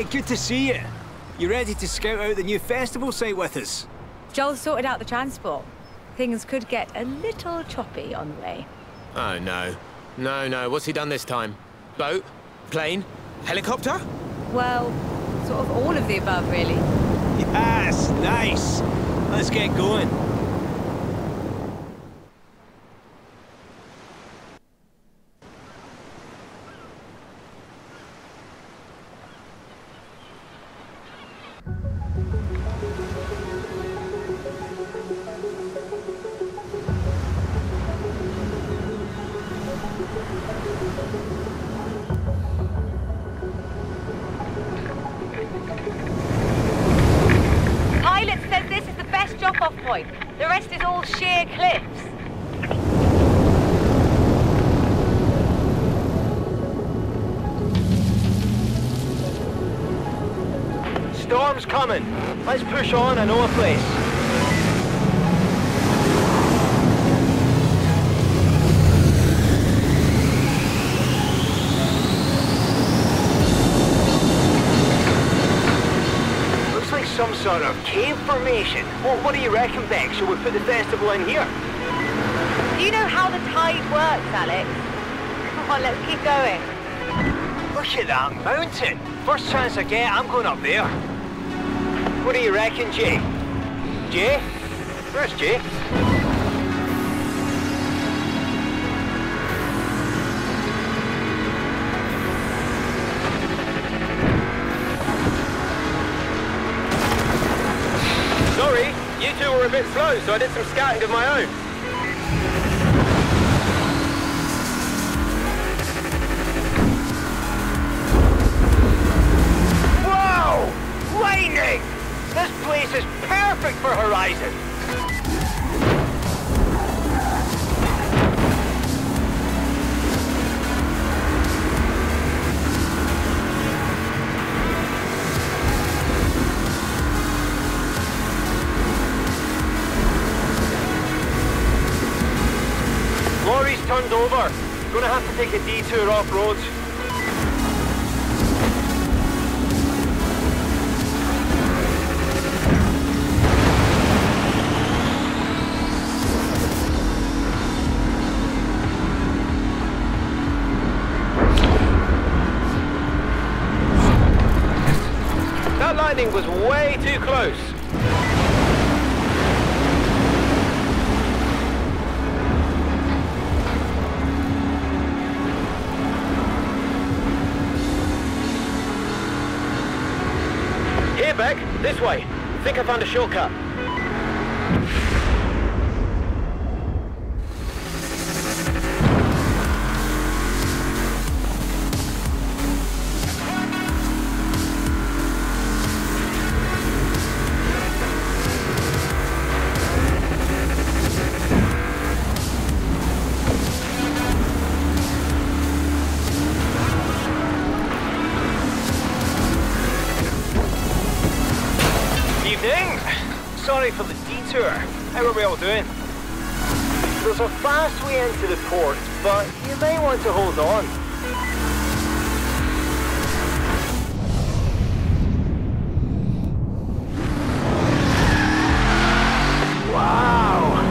Hey, good to see you. You ready to scout out the new festival site with us? Joel sorted out the transport. Things could get a little choppy on the way. Oh, no. No. What's he done this time? Boat? Plane? Helicopter? Well, sort of all of the above, really. Yes, nice. Let's get going. Drop-off point. The rest is all sheer cliffs. Storm's coming. Let's push on and know a place. Some sort of cave formation. What do you reckon, Beck? Shall we put the festival in here? Do you know how the tide works, Alex? Come on, let's keep going. Look at that mountain. First chance I get, I'm going up there. What do you reckon, Jay? Jay? Where's Jay? Sorry, you two were a bit slow, so I did some scouting of my own. Whoa! Lightning! This place is perfect for Horizon. Lorry's turned over. Gonna have to take a detour off roads. That lightning was way too close. Here, Beck. This way. Think I found a shortcut. Sorry for the detour. How are we all doing? There's a fast way into the port, but you may want to hold on. Wow!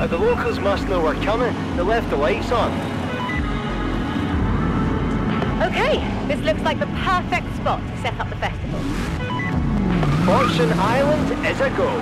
The locals must know we're coming. They left the lights on. Okay, this looks like the perfect spot to set up the festival. Fortune Island is a go.